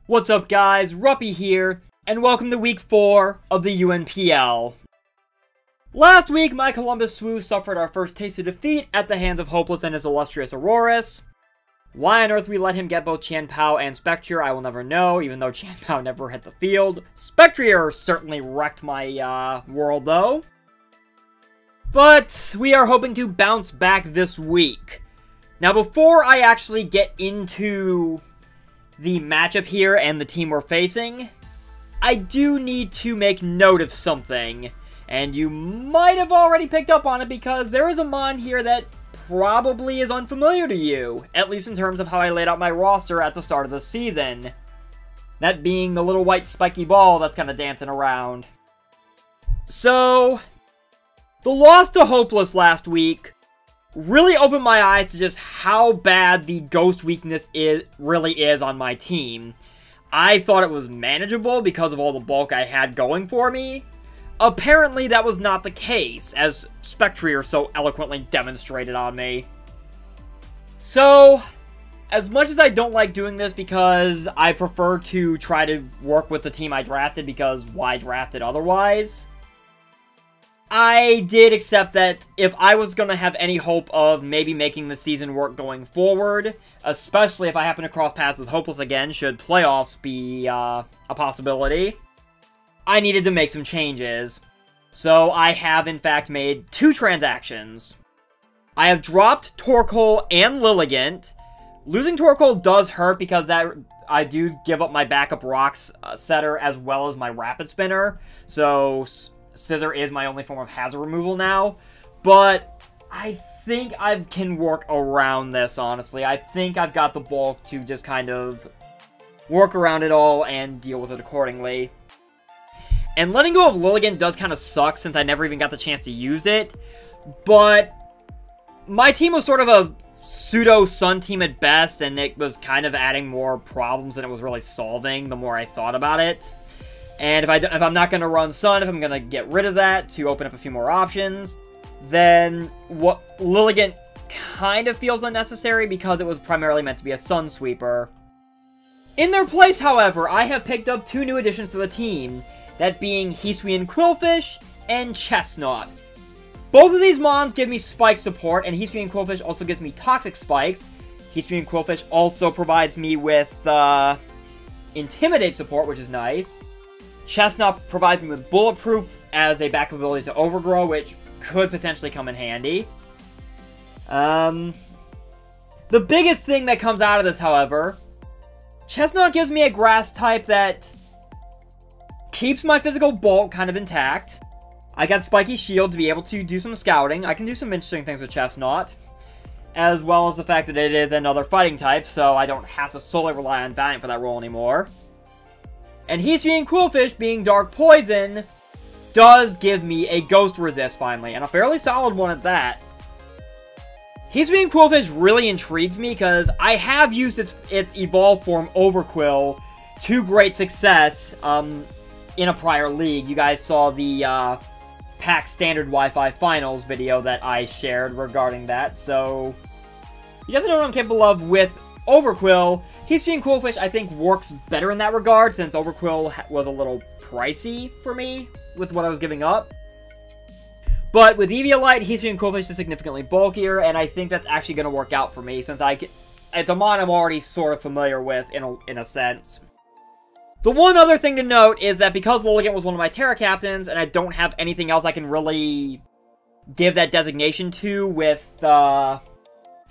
What's up guys, Ruppy here, and welcome to week 4 of the UNPL. Last week, my Columbus Swoo suffered our first taste of defeat at the hands of Hopeless and his illustrious Arrtz. Why on earth we let him get both Chien-Pao and Spectrier, I will never know, even though Chien-Pao never hit the field. Spectrier certainly wrecked my world though. But we are hoping to bounce back this week. Now before I actually get into the matchup here and the team we're facing, I do need to make note of something. And you might have already picked up on it because there is a mon here that probably is unfamiliar to you, at least in terms of how I laid out my roster at the start of the season. That being the little white spiky ball that's kind of dancing around. So, the loss to Hopeless last week really opened my eyes to just how bad the ghost weakness really is on my team. I thought it was manageable because of all the bulk I had going for me. Apparently that was not the case, as Spectrier so eloquently demonstrated on me. So, as much as I don't like doing this because I prefer to try to work with the team I drafted because why draft it otherwise, I did accept that if I was going to have any hope of maybe making the season work going forward, especially if I happen to cross paths with Hopeless again, should playoffs be a possibility, I needed to make some changes. So I have in fact made 2 transactions. I have dropped Torkoal and Lilligant. Losing Torkoal does hurt because I do give up my backup Rocks setter as well as my Rapid Spinner. So Scissor is my only form of hazard removal now, but I think I can work around this, honestly. I think I've got the bulk to just kind of work around it all and deal with it accordingly. And letting go of Lilligant does kind of suck since I never even got the chance to use it, but my team was sort of a pseudo-Sun team at best, and it was kind of adding more problems than it was really solving the more I thought about it. And if I'm not going to run Sun, if I'm going to get rid of that to open up a few more options, then what Lilligant kind of feels unnecessary because it was primarily meant to be a Sun sweeper. In their place, however, I have picked up 2 new additions to the team, that being Hisui and Qwilfish and Chestnut. Both of these mons give me spike support, and Hisui and Qwilfish also gives me toxic spikes. Hisui and Qwilfish also provides me with intimidate support, which is nice. Chestnut provides me with bulletproof as a backup ability to overgrow, which could potentially come in handy. The biggest thing that comes out of this, however, Chestnut gives me a grass type that keeps my physical bulk kind of intact. I got Spiky Shield to be able to do some scouting. I can do some interesting things with Chestnut, as well as the fact that it is another fighting type, so I don't have to solely rely on Valiant for that role anymore. And Hisui and Qwilfish, being Dark Poison, does give me a Ghost Resist finally, and a fairly solid one at that. Hisui and Qwilfish really intrigues me because I have used its evolved form Overquill to great success in a prior league. You guys saw the Pack Standard Wi-Fi Finals video that I shared regarding that, so you guys know what I'm capable of with Overquill. Hisui and Qwilfish, I think, works better in that regard, since Overquill was a little pricey for me with what I was giving up. But with Eviolite, Hisui and Qwilfish is significantly bulkier, and I think that's actually going to work out for me, since it's a mon I'm already sort of familiar with, in a sense. The one other thing to note is that because Lilligant was one of my Terra Captains, and I don't have anything else I can really give that designation to with the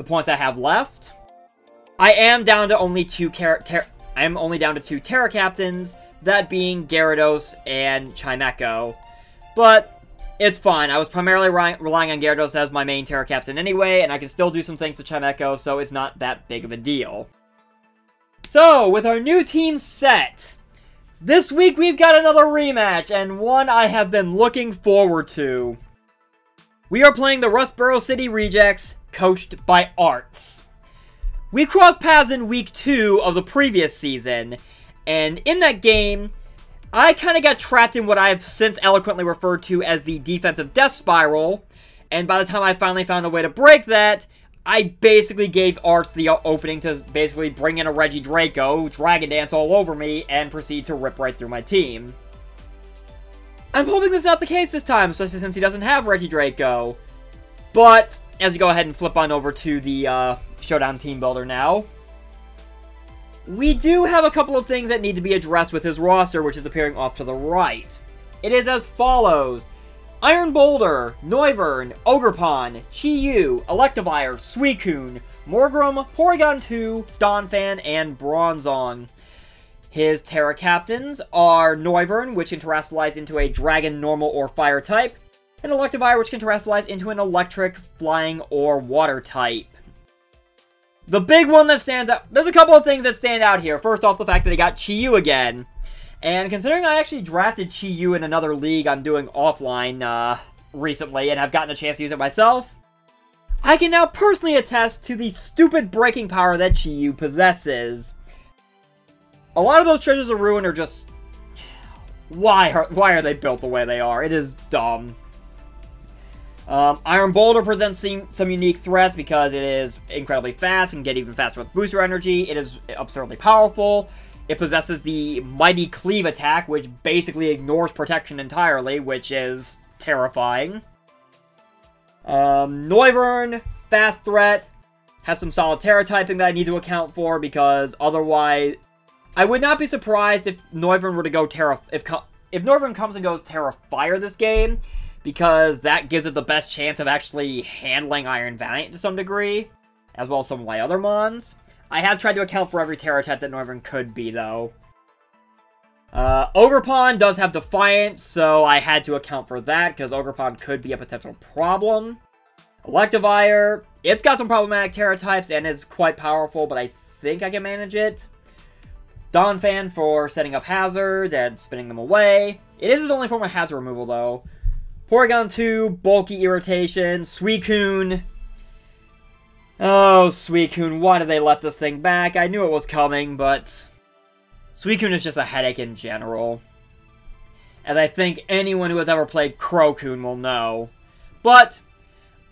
points I have left, I am down to only 2 Terra Captains, that being Gyarados and Chimecho. But it's fine. I was primarily relying on Gyarados as my main Terra Captain anyway, and I can still do some things with Chimecho, so it's not that big of a deal. So, with our new team set, this week we've got another rematch, and one I have been looking forward to. We are playing the Rustboro City Rejectz, coached by Arrtz. We crossed paths in week 2 of the previous season, and in that game, I kind of got trapped in what I've since eloquently referred to as the defensive death spiral, and by the time I finally found a way to break that, I basically gave Arrtz the opening to basically bring in a Regidrago, Dragon Dance all over me, and proceed to rip right through my team. I'm hoping that's not the case this time, especially since he doesn't have Regidrago. But, as we go ahead and flip on over to the Showdown Team Builder now, we do have a couple of things that need to be addressed with his roster, which is appearing off to the right. It is as follows: Iron Boulder, Noivern, Ogerpon, Chi-Yu, Electivire, Suicune, Morgrem, Porygon2, Donphan, and Bronzong. His Terra Captains are Noivern, which can Terastallize into a Dragon, Normal, or Fire type, and Electivire, which can Terastallize into an Electric, Flying, or Water type. The big one that stands out... There's a couple of things that stand out here. First off, the fact that he got Chi-Yu again. And considering I actually drafted Chi-Yu in another league I'm doing offline recently and have gotten a chance to use it myself, I can now personally attest to the stupid breaking power that Chi-Yu possesses. A lot of those Treasures of Ruin are just... Why are they built the way they are? It is dumb. Iron Boulder presents some unique threats because it is incredibly fast and can get even faster with booster energy. It is absurdly powerful. It possesses the Mighty Cleave attack, which basically ignores protection entirely, which is terrifying. Noivern, fast threat, has some solid Terra typing that I need to account for because otherwise... I would not be surprised if Noivern were to go Terra... If Noivern comes and goes Terra Fire this game, because that gives it the best chance of actually handling Iron Valiant to some degree, as well as some of my other mons. I have tried to account for every Terra type that Noivern could be, though. Ogerpon does have Defiant, so I had to account for that, because Ogerpon could be a potential problem. Electivire, it's got some problematic Terra types, and is quite powerful, but I think I can manage it. Donphan for setting up Hazard and spinning them away. It is his only form of Hazard removal, though. Porygon2, Bulky Irritation, Suicune. Oh, Suicune, why did they let this thing back? I knew it was coming, but... Suicune is just a headache in general. As I think anyone who has ever played Crocoon will know. But,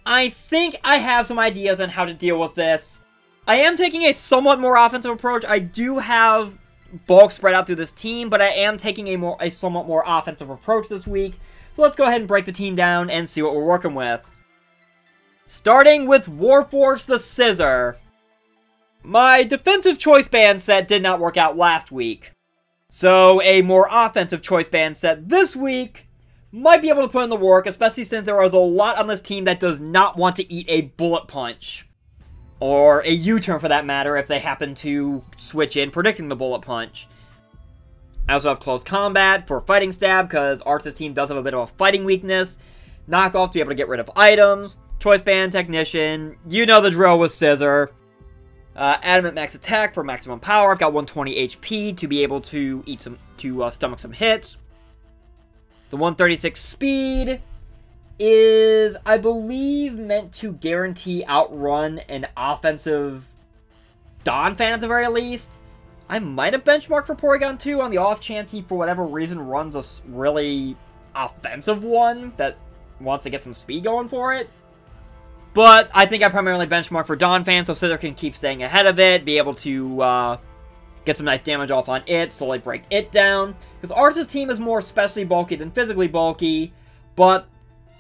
I think I have some ideas on how to deal with this. I am taking a somewhat more offensive approach. I do have bulk spread out through this team, but I am taking a somewhat more offensive approach this week. So let's go ahead and break the team down and see what we're working with. Starting with Warforged the Scissor. My defensive choice band set did not work out last week. So a more offensive choice band set this week might be able to put in the work, especially since there is a lot on this team that does not want to eat a bullet punch. Or a U-turn for that matter if they happen to switch in predicting the bullet punch. I also have Close Combat for Fighting Stab, because Arrtz's team does have a bit of a fighting weakness. Knockoff to be able to get rid of items. Choice Band Technician. You know the drill with Scissor. Adamant Max Attack for maximum power. I've got 120 HP to be able to stomach some hits. The 136 Speed is, I believe, meant to guarantee outrun an offensive Donphan at the very least. I might have benchmarked for Porygon 2 on the off chance he, for whatever reason, runs a really offensive one that wants to get some speed going for it. But I think I primarily benchmark for Donphan so Scissor can keep staying ahead of it, be able to get some nice damage off on it, slowly break it down. Because Arrtz's team is more especially bulky than physically bulky, but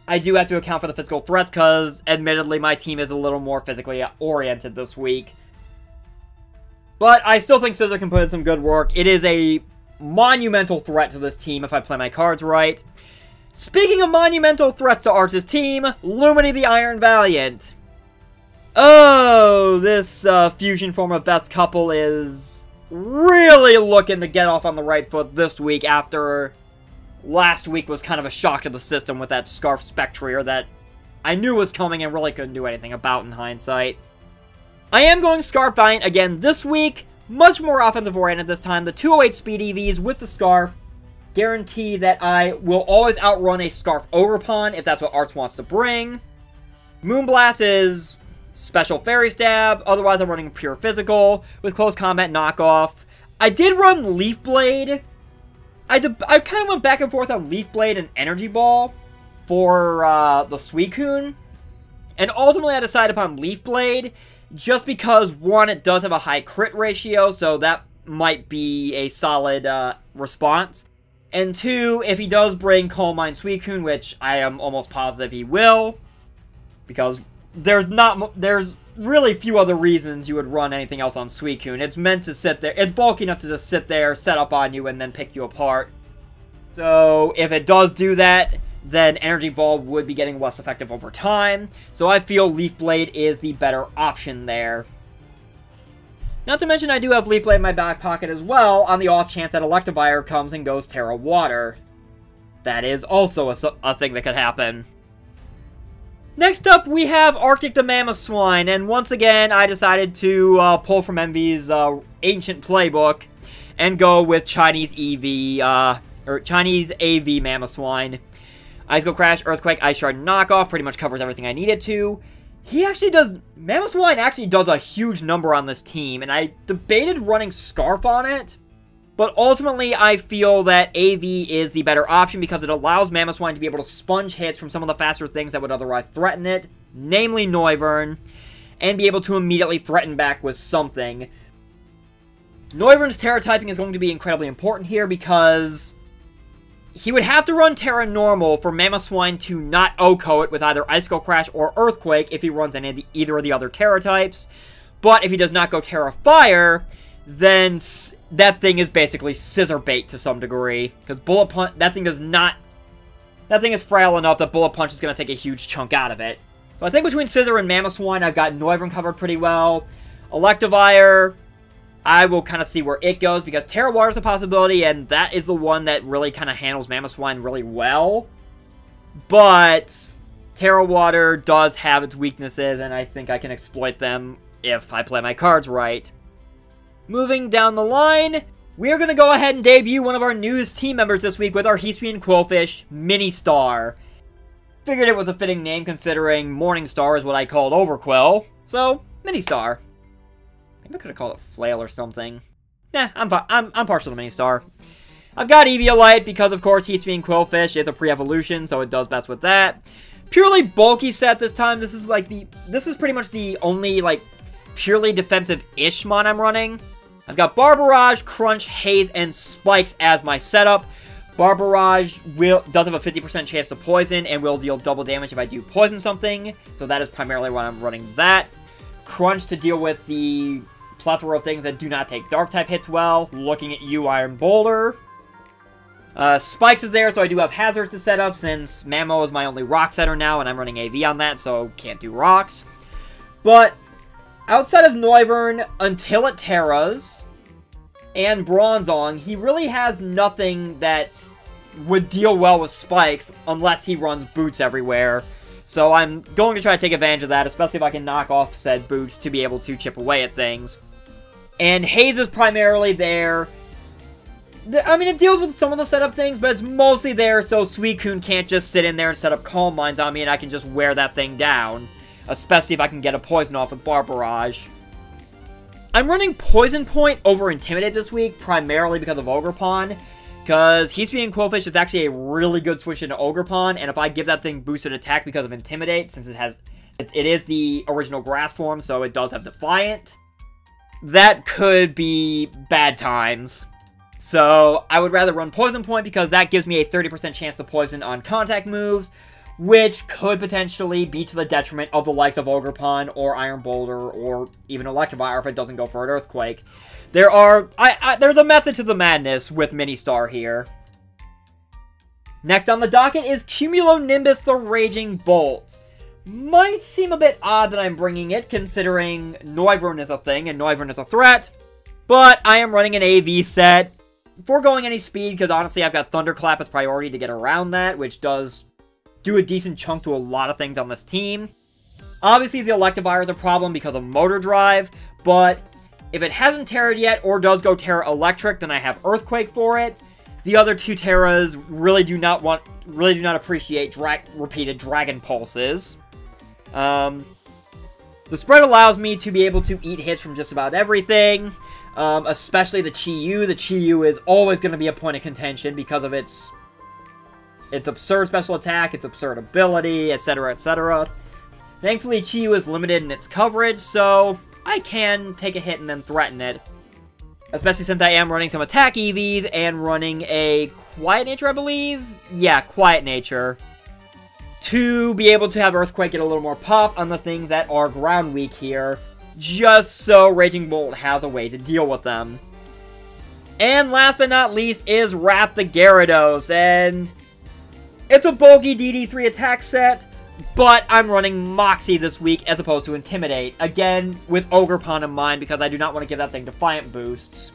I do have to account for the physical threats because, admittedly, my team is a little more physically oriented this week. But I still think Scissor can put in some good work. It is a monumental threat to this team if I play my cards right. Speaking of monumental threats to Arrtz's team, Lumini the Iron Valiant. Oh, this fusion form of Best Couple is really looking to get off on the right foot this week after last week was kind of a shock to the system with that Scarf Spectrier that I knew was coming and really couldn't do anything about in hindsight. I am going Scarf Valiant again this week, much more offensive oriented this time. The 208 speed EVs with the Scarf guarantee that I will always outrun a Scarf Ogerpon if that's what Arrtz wants to bring. Moonblast is special Fairy Stab, otherwise I'm running pure physical with Close Combat Knockoff. I did run Leaf Blade. I kind of went back and forth on Leaf Blade and Energy Ball for the Suicune. And ultimately I decided upon Leaf Blade, just because, one, it does have a high crit ratio, so that might be a solid response. And two, if he does bring Columbus Swoo, which I am almost positive he will, because there's really few other reasons you would run anything else on Suicune. It's meant to sit there. It's bulky enough to just sit there, set up on you, and then pick you apart. So if it does do that, then Energy Ball would be getting less effective over time. So I feel Leaf Blade is the better option there. Not to mention I do have Leaf Blade in my back pocket as well, on the off chance that Electivire comes and goes Terra Water. That is also a thing that could happen. Next up, we have Arctic the Mamoswine, and once again, I decided to pull from Envy's ancient playbook and go with Chinese Chinese AV Mamoswine. Ice Go Crash, Earthquake, Ice Shard Knockoff pretty much covers everything I needed to. Mamoswine actually does a huge number on this team, and I debated running Scarf on it, but ultimately I feel that AV is the better option because it allows Mamoswine to be able to sponge hits from some of the faster things that would otherwise threaten it, namely Noivern, and be able to immediately threaten back with something. Noivern's Terra typing is going to be incredibly important here because he would have to run Terra Normal for Mamoswine to not OHKO it with either Icicle Crash or Earthquake if he runs either of the other Terra types. But if he does not go Terra Fire, then that thing is basically scissor bait to some degree. Because Bullet Punch, that thing is frail enough that Bullet Punch is going to take a huge chunk out of it. So I think between Scissor and Mamoswine, I've got Noivern covered pretty well. Electivire, I will kind of see where it goes, because Terra Water is a possibility, and that is the one that really kind of handles Mamoswine really well. But Terra Water does have its weaknesses, and I think I can exploit them if I play my cards right. Moving down the line, we're going to go ahead and debut one of our newest team members this week with our Hisui and Qwilfish Mini Star. Figured it was a fitting name considering Morning Star is what I called Overquill, so Mini Star. Maybe I could have called it Flail or something. Nah, I'm partial to Mini Star. I've got Eviolite because, of course, Hisui and Qwilfish is a pre-evolution, so it does best with that. Purely bulky set this time. This is pretty much the only, purely defensive-ish mon I'm running. I've got Barbarage, Crunch, Haze, and Spikes as my setup. Barbarage does have a 50% chance to poison and will deal double damage if I do poison something, so that is primarily why I'm running that. Crunch to deal with the plethora of things that do not take Dark-type hits well. Looking at you, Iron Boulder. Spikes is there, so I do have hazards to set up, since Mamo is my only rock setter now, and I'm running AV on that, so can't do rocks. But outside of Noivern, until it Terras, and Bronzong, he really has nothing that would deal well with Spikes, unless he runs Boots everywhere. So I'm going to try to take advantage of that, especially if I can knock off said Boots to be able to chip away at things. And Haze is primarily there. I mean, it deals with some of the setup things, but it's mostly there so Suicune can't just sit in there and set up Calm Minds on me and I can just wear that thing down. Especially if I can get a poison off with Barbarage. I'm running Poison Point over Intimidate this week, primarily because of Ogerpon. Because Hisui and Qwilfish is actually a really good switch into Ogerpon, and if I give that thing boosted attack because of Intimidate, since it is the original grass form, so it does have Defiant, that could be bad times. So I would rather run Poison Point because that gives me a 30% chance to poison on contact moves, which could potentially be to the detriment of the likes of Ogerpon or Iron Boulder or even Electivire if it doesn't go for an Earthquake. There's a method to the madness with Mini Star here. Next on the docket is Cumulonimbus the Raging Bolt. Might seem a bit odd that I'm bringing it, considering Noivern is a thing and Noivern is a threat, but I am running an AV set, foregoing any speed, because honestly I've got Thunderclap as priority to get around that, which does do a decent chunk to a lot of things on this team. Obviously the Electivire is a problem because of Motor Drive, but if it hasn't Terra'd yet, or does go Terra Electric, then I have Earthquake for it. The other two Terras really do not appreciate repeated Dragon Pulses. The spread allows me to be able to eat hits from just about everything, especially the Chi-Yu. The Chi-Yu is always going to be a point of contention because of its absurd special attack, its absurd ability, etc., etc. Thankfully, Chiyu is limited in its coverage, so I can take a hit and then threaten it. Especially since I am running some attack EVs and running a Quiet Nature, I believe? Yeah, Quiet Nature. To be able to have Earthquake get a little more pop on the things that are ground weak here, just so Raging Bolt has a way to deal with them. And last but not least is Wrath the Gyarados, and it's a bulky DD3 attack set, but I'm running Moxie this week as opposed to Intimidate, again with Ogerpon in mind because I do not want to give that thing Defiant boosts.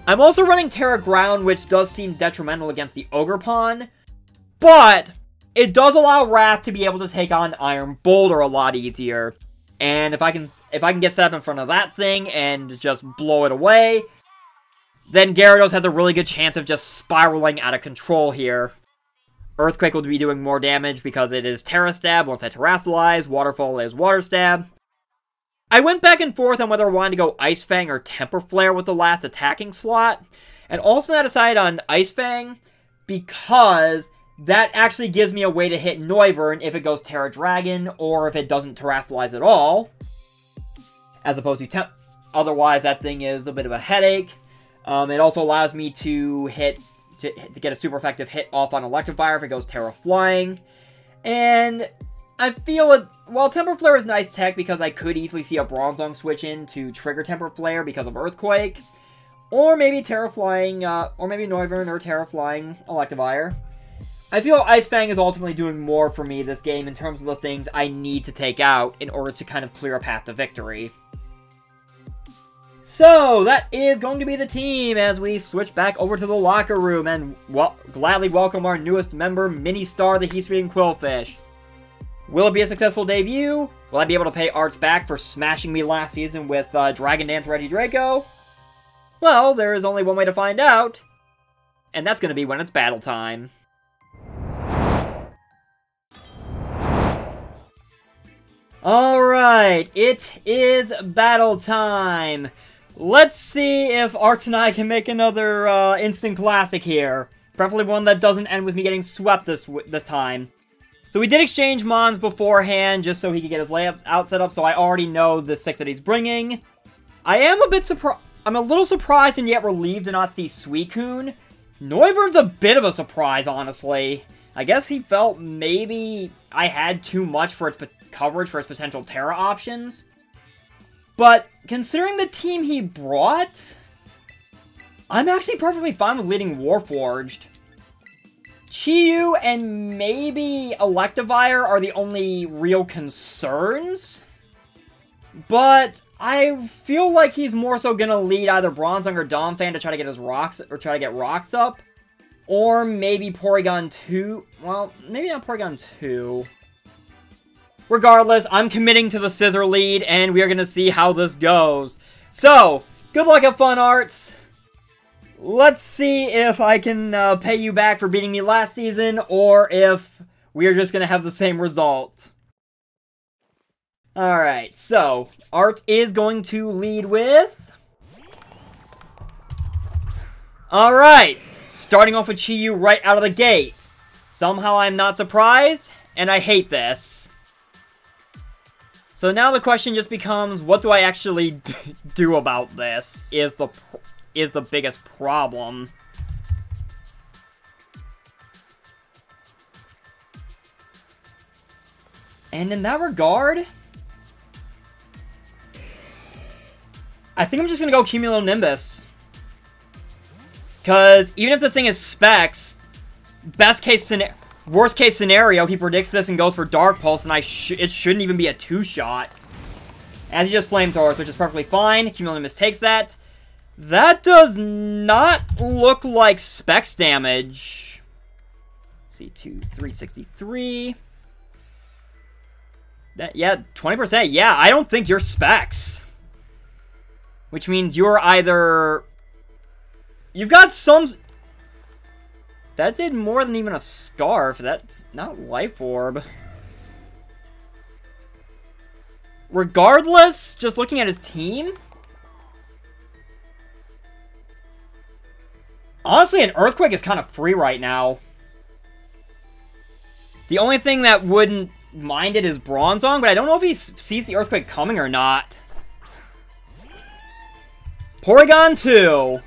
I'm also running Terra Ground, which does seem detrimental against the Ogerpon, but it does allow Wrath to be able to take on Iron Boulder a lot easier. And if I can get set up in front of that thing and just blow it away, then Gyarados has a really good chance of just spiraling out of control here. Earthquake will be doing more damage because it is Terra Stab once I Terrasilize, Waterfall is Water Stab. I went back and forth on whether I wanted to go Ice Fang or Temper Flare with the last attacking slot, and ultimately I decided on Ice Fang because that actually gives me a way to hit Noivern if it goes Terra Dragon, or if it doesn't Terrasilize at all. As opposed to otherwise, that thing is a bit of a headache. It also allows me to get a super effective hit off on Electivire if it goes Terra Flying. And I feel while Temper Flare is nice tech because I could easily see a Bronzong switch in to trigger Temper Flare because of Earthquake. Or maybe Terra Flying, or maybe Noivern or Terra Flying Electivire. I feel Ice Fang is ultimately doing more for me this game in terms of the things I need to take out in order to kind of clear a path to victory. So, that is going to be the team as we switch back over to the locker room and gladly welcome our newest member, Mini Star, the Hisui and Qwilfish. Will it be a successful debut? Will I be able to pay Arrtz back for smashing me last season with Dragon Dance Regidrago? Well, there is only one way to find out, and that's going to be when it's battle time. Alright, it is battle time. Let's see if Arrtz and I can make another instant classic here. Preferably one that doesn't end with me getting swept this time. So we did exchange Mons beforehand just so he could get his layout set up, so I already know the 6 that he's bringing. I am a bit surprised. I'm a little surprised and yet relieved to not see Suicune. Noivern's a bit of a surprise, honestly. I guess he felt maybe I had too much for its coverage for its potential Terra options. But considering the team he brought, I'm actually perfectly fine with leading Warforged. Chiyu and maybe Electivire are the only real concerns. But I feel like he's more so gonna lead either Bronzong or Donphan to try to get his rocks or try to get rocks up. Or maybe Porygon 2. Well, maybe not Porygon 2. Regardless, I'm committing to the Scissor lead, and we are going to see how this goes. So, good luck, have fun, Arrtz. Let's see if I can pay you back for beating me last season, or if we are just going to have the same result. Alright, so, Arrtz is going to lead with... Alright, starting off with Chiyu right out of the gate. Somehow I'm not surprised, and I hate this. So now the question just becomes, what do I actually do about this, is the biggest problem. And in that regard, I think I'm just going to go Cumulonimbus. Because even if this thing is Specs, worst case scenario, he predicts this and goes for Dark Pulse, and it shouldn't even be a 2-shot. As he just Flamethrowers, which is perfectly fine. Cumulonimbus takes that. That does not look like Specs damage. C2, 363. Yeah, 20%. Yeah, I don't think you're Specs. Which means you're either... You've got some... That did more than even a Scarf. That's not Life Orb. Regardless, just looking at his team... Honestly, an Earthquake is kind of free right now. The only thing that wouldn't minded is Bronzong, but I don't know if he sees the Earthquake coming or not. Porygon 2.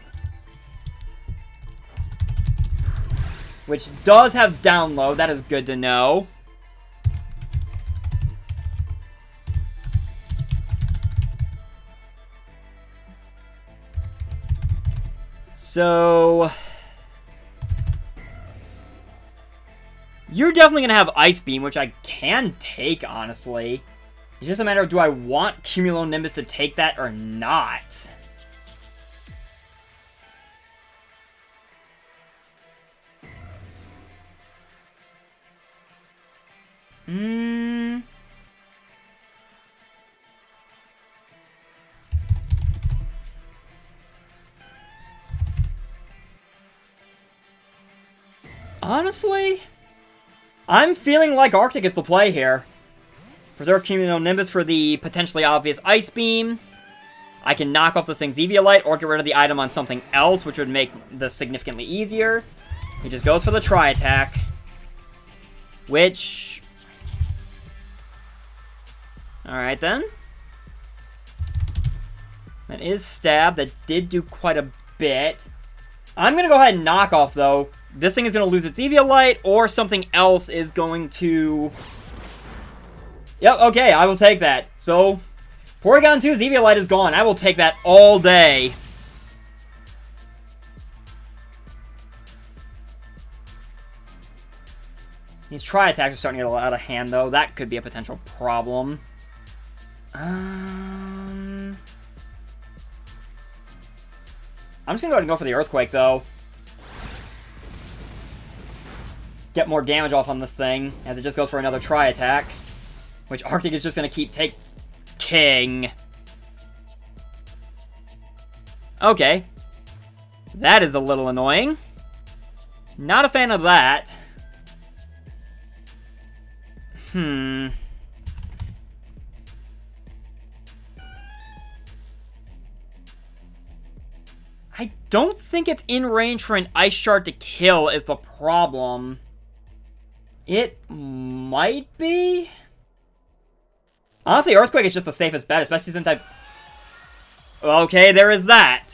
Which does have download. That is good to know. So... you're definitely going to have Ice Beam, which I can take, honestly. It's just a matter of, do I want Cumulonimbus to take that or not? Honestly, I'm feeling like Arctic is the play here. Preserve Cumulonimbus for the potentially obvious Ice Beam. I can knock off the thing's Eviolite or get rid of the item on something else, which would make this significantly easier. He just goes for the Tri-Attack. Which... alright then. That is Stab. That did do quite a bit. I'm going to go ahead and knock off, though. This thing is going to lose its Eviolite, or something else is going to... yep, okay, I will take that. So, Porygon 2's Eviolite is gone. I will take that all day. These Tri-Attacks are starting to get a lot out of hand, though. That could be a potential problem. I'm just going to go ahead and go for the Earthquake, though. Get more damage off on this thing, as it just goes for another Tri-Attack. Which Arctic is just going to keep taking. Okay. That is a little annoying. Not a fan of that. I don't think it's in range for an Ice Shard to kill is the problem. It might be? Honestly, Earthquake is just the safest bet, especially since I... okay, there is that.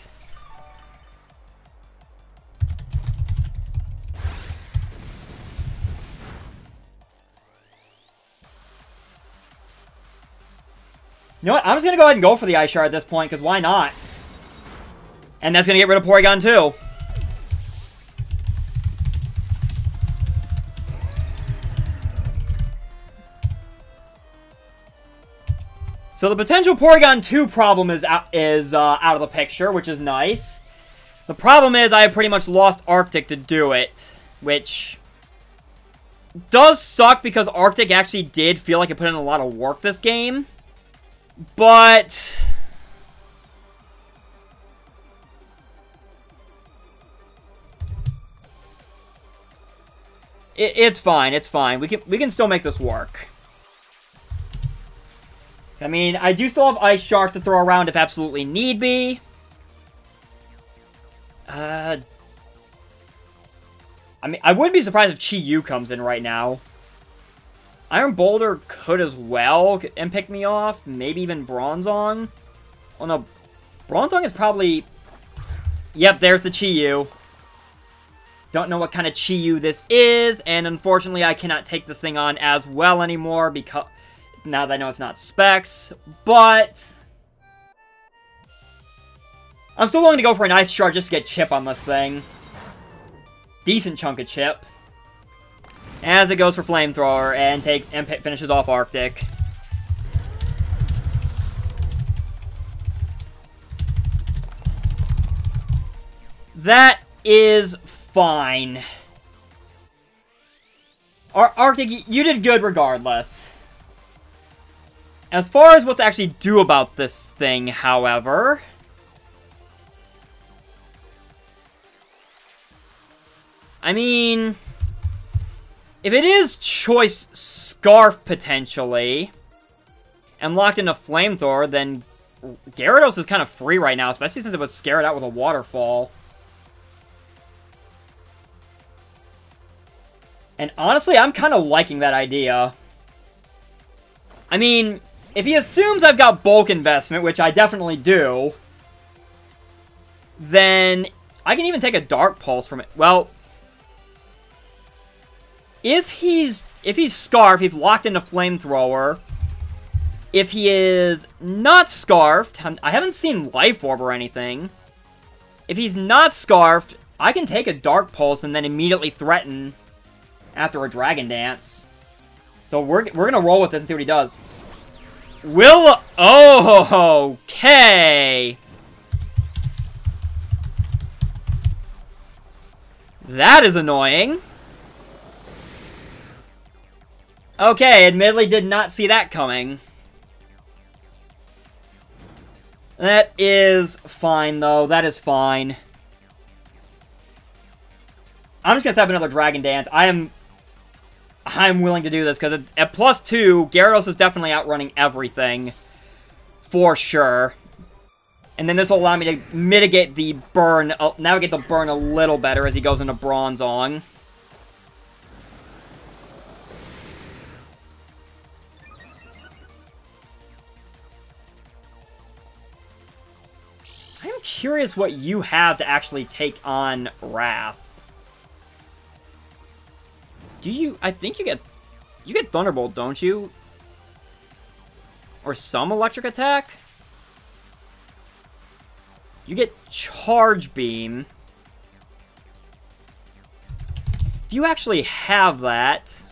You know what? I'm just going to go ahead and go for the Ice Shard at this point, because why not? And that's going to get rid of Porygon 2. So the potential Porygon 2 problem is out of the picture, which is nice. The problem is I have pretty much lost Arctic to do it, which does suck because Arctic actually did feel like it put in a lot of work this game. But... it's fine, it's fine. We can still make this work. I mean, I do still have Ice Sharks to throw around if absolutely need be. I mean, I wouldn't be surprised if Chi-Yu comes in right now. Iron Boulder could as well and pick me off. Maybe even Bronzong. Oh no, Bronzong is probably... yep, there's the Chi-Yu. Don't know what kind of Chi-Yu this is, and unfortunately I cannot take this thing on as well anymore because... now that I know it's not Specs, but... I'm still willing to go for an Ice Shard just to get chip on this thing. Decent chunk of chip. As it goes for Flamethrower and finishes off Arctic. That is fine. Arctic, you did good regardless. As far as what to actually do about this thing, however... I mean... if it is Choice Scarf, potentially, and locked into Flamethrower, then Gyarados is kind of free right now, especially since it was scared out with a Waterfall. And honestly, I'm kind of liking that idea. I mean, if he assumes I've got bulk investment, which I definitely do, then I can even take a Dark Pulse from it. Well, if he's Scarfed, he's locked into Flamethrower. If he is not Scarfed, I haven't seen Life Orb or anything. If he's not Scarfed, I can take a Dark Pulse and then immediately threaten after a Dragon Dance. So we're gonna roll with this and see what he does. Oh, okay. That is annoying. Okay, admittedly did not see that coming. That is fine, though. That is fine. I'm just gonna set up another Dragon Dance. I'm willing to do this, because at +2, Gyarados is definitely outrunning everything. For sure. And then this will allow me to mitigate the burn, navigate the burn a little better as he goes into Bronzong. I'm curious what you have to actually take on Wrath. Do you... I think you get Thunderbolt, don't you? Or some electric attack? You get Charge Beam. If you actually have that...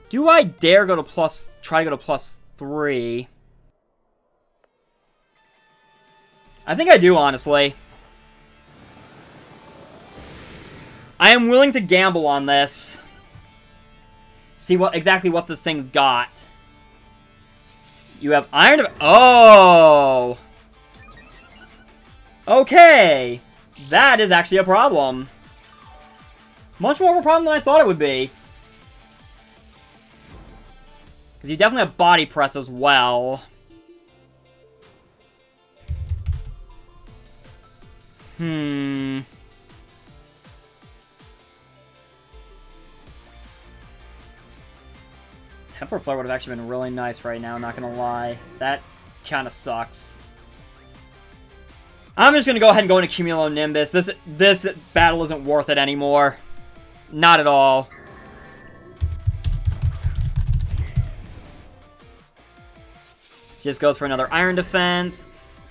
Do I dare go to try to go to +3? I think I do, honestly. I am willing to gamble on this. See exactly what this thing's got. You have Iron... Oh! Okay! That is actually a problem. Much more of a problem than I thought it would be. Because you definitely have Body Press as well. Temper Flare would have actually been really nice right now, not gonna lie. That kind of sucks. I'm just gonna go ahead and go into Cumulonimbus. This battle isn't worth it anymore. Not at all. Just goes for another Iron Defense.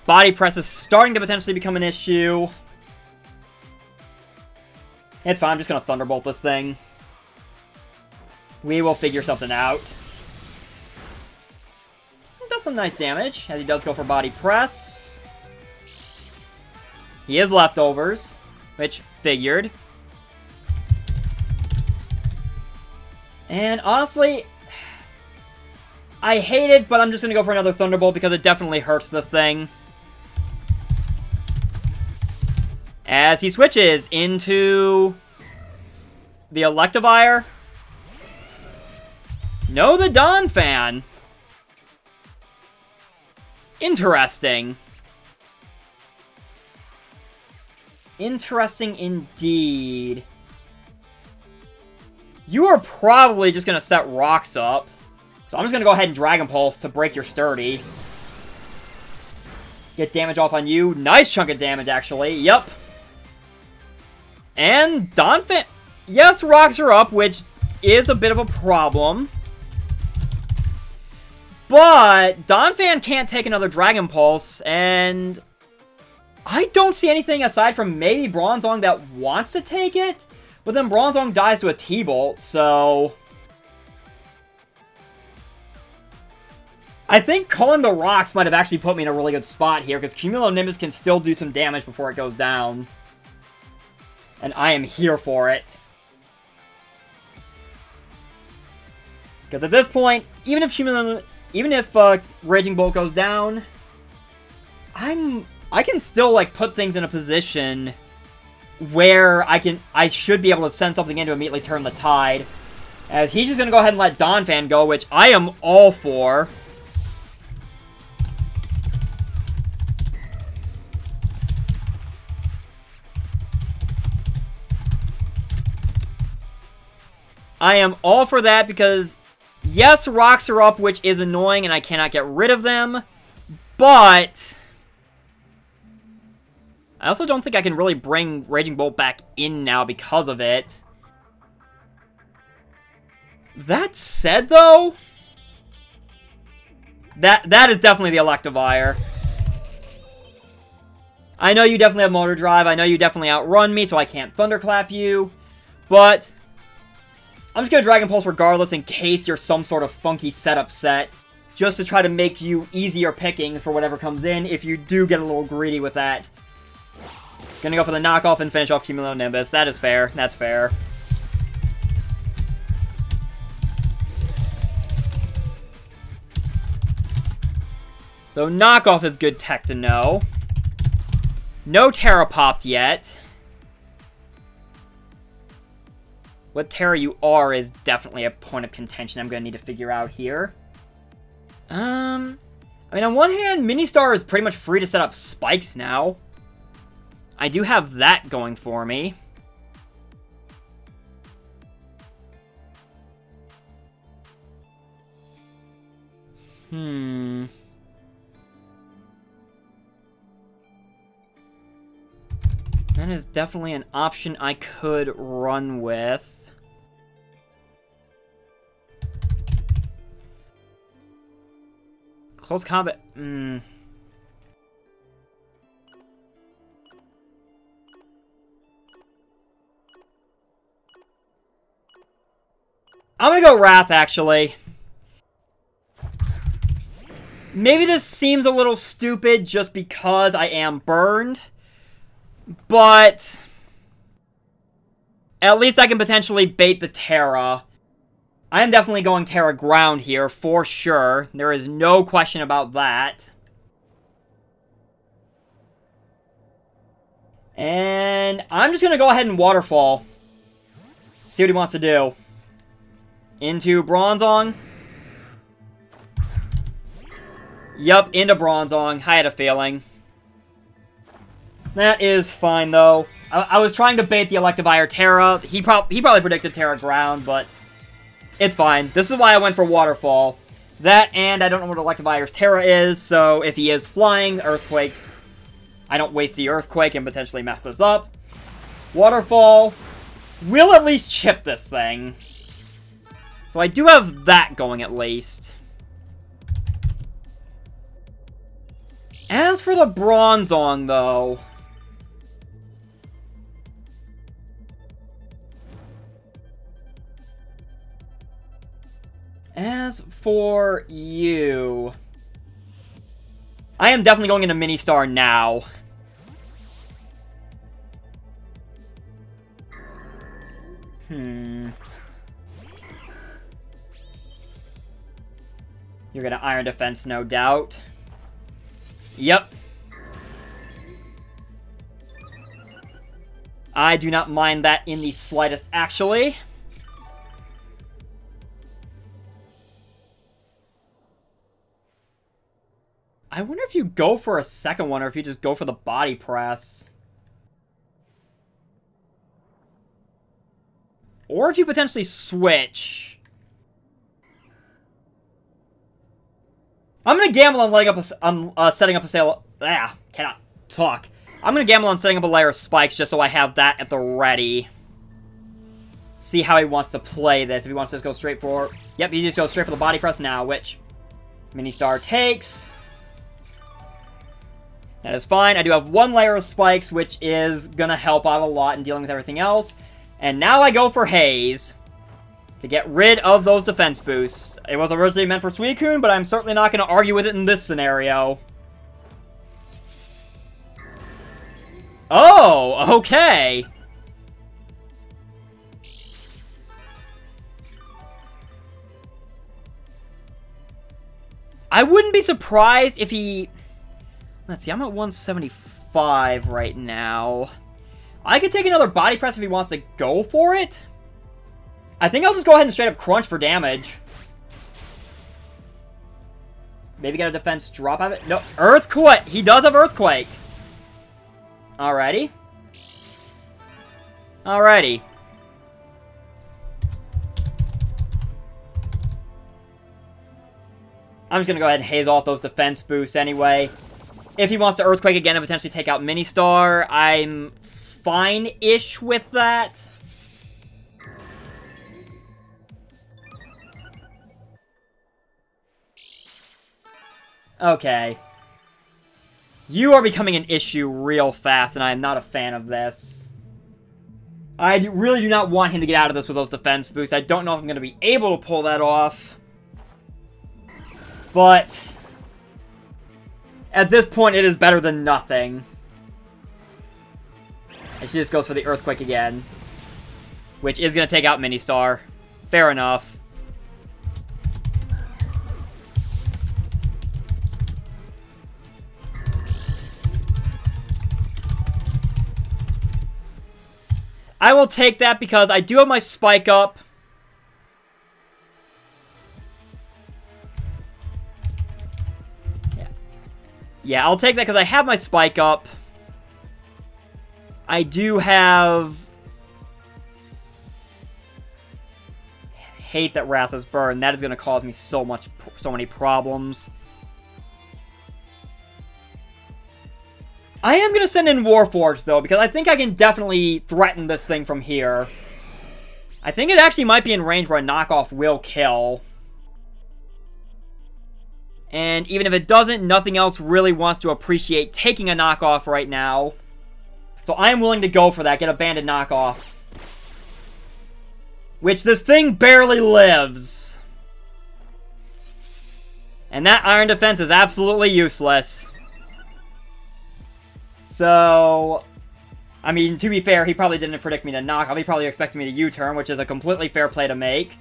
Body Press is starting to potentially become an issue. It's fine, I'm just gonna Thunderbolt this thing. We will figure something out. It does some nice damage, as he does go for Body Press. He is Leftovers, which figured. And honestly, I hate it, but I'm just gonna go for another Thunderbolt because it definitely hurts this thing. As he switches into the Electivire. No, the Donphan. Interesting. Interesting indeed. You are probably just gonna set rocks up. So I'm just gonna go ahead and Dragon Pulse to break your Sturdy. Get damage off on you. Nice chunk of damage, actually. Yep. And Donphan... Yes, rocks are up, which is a bit of a problem. But Donphan can't take another Dragon Pulse, and I don't see anything aside from maybe Bronzong that wants to take it. But then Bronzong dies to a T-Bolt, so... I think culling the rocks might have actually put me in a really good spot here, because Cumulonimbus can still do some damage before it goes down. And I am here for it. Because at this point, even if Raging Bolt goes down, I can still like put things in a position where I should be able to send something in to immediately turn the tide. As he's just gonna go ahead and let Donphan go, which I am all for. I am all for that because, yes, rocks are up, which is annoying, and I cannot get rid of them. But I also don't think I can really bring Raging Bolt back in now because of it. That said, though, that is definitely the Electivire. I know you definitely have Motor Drive. I know you definitely outrun me, so I can't Thunderclap you. But I'm just going to Dragon Pulse regardless in case you're some sort of funky setup set. Just to try to make you easier pickings for whatever comes in if you do get a little greedy with that. Gonna go for the knockoff and finish off Cumulonimbus. That is fair. That's fair. So knockoff is good tech to know. No Terra popped yet. What Terra you are is definitely a point of contention I'm gonna need to figure out here. I mean, on one hand, Ministar is pretty much free to set up spikes now. I do have that going for me. That is definitely an option I could run with. Close combat. I'm gonna go Wrath, actually. Maybe this seems a little stupid just because I am burned. But at least I can potentially bait the Terra. I am definitely going Terra Ground here, for sure. There is no question about that. And I'm just going to go ahead and Waterfall. See what he wants to do. Into Bronzong. Yup, into Bronzong. I had a feeling. That is fine, though. I was trying to bait the Electivire Terra. He probably predicted Terra Ground, but it's fine. This is why I went for Waterfall. That, and I don't know what Electivire's Terra is, so if he is flying, Earthquake, I don't waste the Earthquake and potentially mess this up. Waterfall will at least chip this thing. So I do have that going at least. As for the Bronzong, though, as for you, I am definitely going into Ministar now. You're gonna Iron Defense, no doubt. Yep. I do not mind that in the slightest, actually. I wonder if you go for a second one or if you just go for the body press. Or if you potentially switch. I'm gonna gamble on letting up setting up a sale. Cannot talk. I'm gonna gamble on setting up a layer of spikes just so I have that at the ready. See how he wants to play this. If he wants to just go straight for... Yep, he just goes straight for the body press now, which Ministar takes. That is fine. I do have one layer of spikes, which is gonna help out a lot in dealing with everything else. And now I go for Haze to get rid of those defense boosts. It was originally meant for Suicune, but I'm certainly not going to argue with it in this scenario. Oh, okay. I wouldn't be surprised if he... Let's see, I'm at 175 right now. I could take another body press if he wants to go for it. I think I'll just go ahead and straight up crunch for damage. Maybe get a defense drop out of it. No, Earthquake! He does have Earthquake. Alrighty. Alrighty. I'm just going to go ahead and haze off those defense boosts anyway. If he wants to Earthquake again and potentially take out Mini-Star, I'm fine-ish with that. Okay. You are becoming an issue real fast, and I am not a fan of this. I really do not want him to get out of this with those defense boosts. I don't know if I'm going to be able to pull that off. But at this point, it is better than nothing. And she just goes for the Earthquake again. Which is going to take out Mini-Star. Fair enough. I will take that because I do have my Spike up. Yeah, I'll take that because I have my Spike up. I do have... hate that Wrath is burned. That is going to cause me so many problems. I am going to send in Warforged, though, because I think I can definitely threaten this thing from here. I think it actually might be in range where a knockoff will kill. And even if it doesn't, nothing else really wants to appreciate taking a knockoff right now. So I am willing to go for that, get a banded knockoff. Which this thing barely lives. And that Iron Defense is absolutely useless. So, I mean, to be fair, he probably didn't predict me to knock off. He probably expected me to U-turn, which is a completely fair play to make.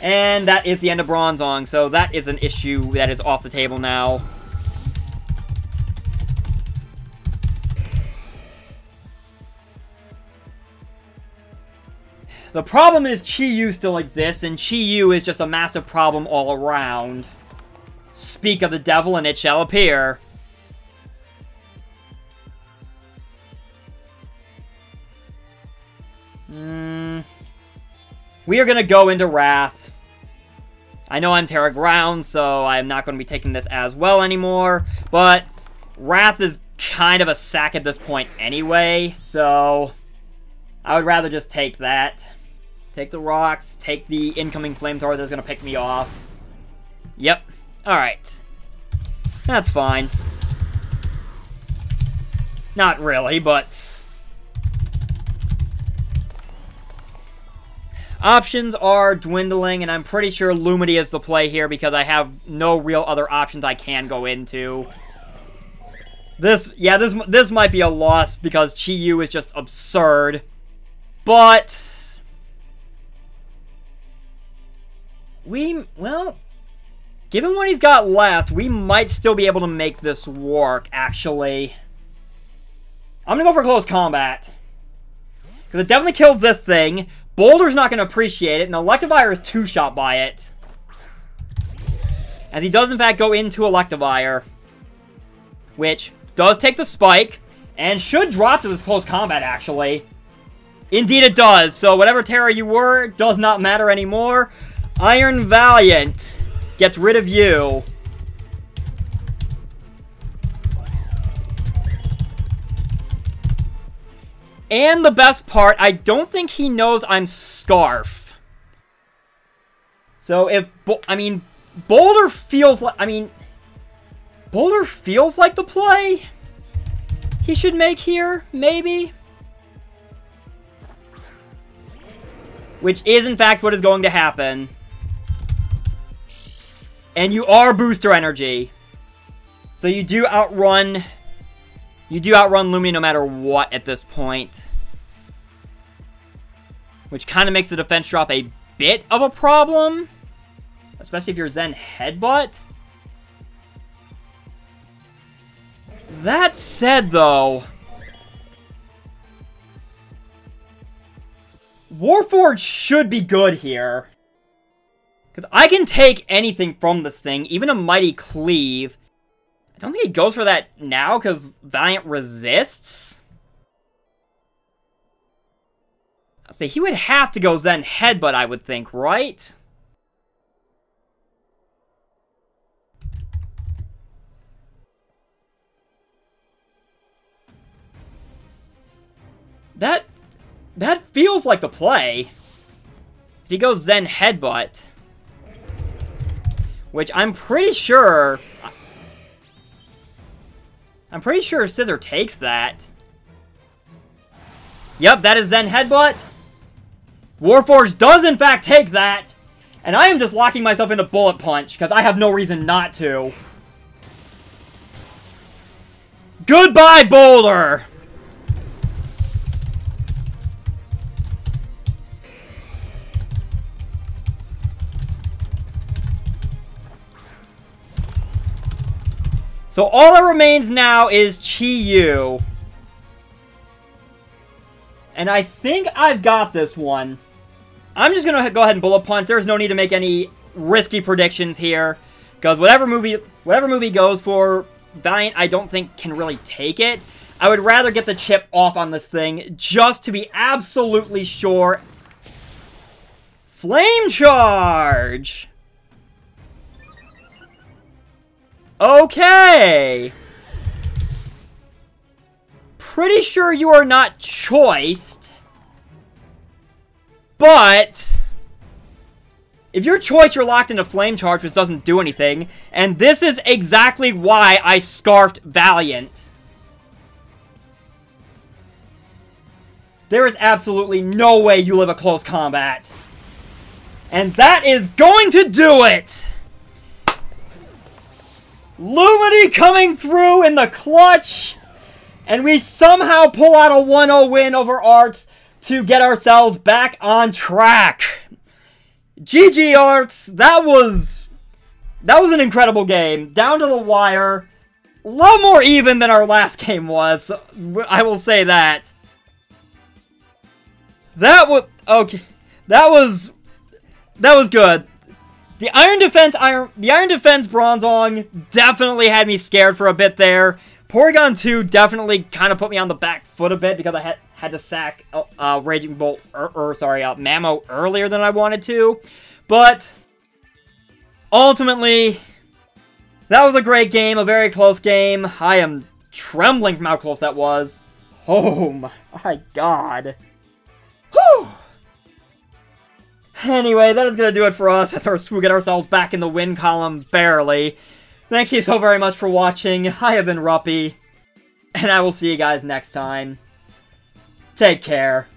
And that is the end of Bronzong, so that is an issue that is off the table now. The problem is Chi-Yu still exists, and Chi-Yu is just a massive problem all around. Speak of the devil, and it shall appear. We are going to go into Wrath. I know I'm Terra Ground, so I'm not going to be taking this as well anymore. But Wrath is kind of a sack at this point anyway, so I would rather just take that. Take the rocks, take the incoming flamethrower that's going to pick me off. Yep. Alright. That's fine. Not really, but... options are dwindling, and I'm pretty sure Lumity is the play here because I have no real other options I can go into. This might be a loss because Chi-Yu is just absurd. But... well... given what he's got left, we might still be able to make this work, actually. I'm gonna go for close combat. Because it definitely kills this thing. Boulder's not going to appreciate it, and Electivire is two-shot by it. As he does, in fact, go into Electivire. Which does take the Spike, and should drop to this close combat, actually. Indeed it does, so whatever Terra you were, does not matter anymore. Iron Valiant gets rid of you. And the best part, I don't think he knows I'm Scarf. So if, Boulder feels like, Boulder feels like the play he should make here, maybe? Which is, in fact, what is going to happen. And you are Booster Energy. So you do outrun... you do outrun Lumini no matter what at this point. Which kind of makes the defense drop a bit of a problem. Especially if you're Zen Headbutt. That said, though... Warforged should be good here. Because I can take anything from this thing, even a Mighty Cleave. I don't think he goes for that now, because Valiant resists. I'll say he would have to go Zen Headbutt, I would think, right? That feels like the play. If he goes Zen Headbutt, which I'm pretty sure Scissor takes that. Yep, that is Zen Headbutt. Warforged does in fact take that. And I am just locking myself into Bullet Punch, because I have no reason not to. Goodbye, Boulder! So all that remains now is Chi-Yu. And I think I've got this one. I'm just going to go ahead and Bullet Punch. There's no need to make any risky predictions here. Because whatever movie goes for, Valiant I don't think can really take it. I would rather get the chip off on this thing just to be absolutely sure. Flame Charge! Okay! Pretty sure you are not choiced. But if you're choiced, you're locked into Flame Charge, which doesn't do anything. And this is exactly why I scarfed Valiant. There is absolutely no way you live a close combat. And that is going to do it! Lumity coming through in the clutch! And we somehow pull out a 1-0 win over Arrtz to get ourselves back on track. GG Arrtz, that was an incredible game. Down to the wire. A lot more even than our last game was. I will say that. That was okay. That was good. The Iron Defense Bronzong definitely had me scared for a bit there. Porygon 2 definitely kind of put me on the back foot a bit because I had to sack Raging Bolt, Mamo earlier than I wanted to. But ultimately, that was a great game, a very close game. I am trembling from how close that was. Oh my god. Whew. Anyway, that is going to do it for us as we get ourselves back in the win column, barely. Thank you so very much for watching. I have been Ruppy, and I will see you guys next time. Take care.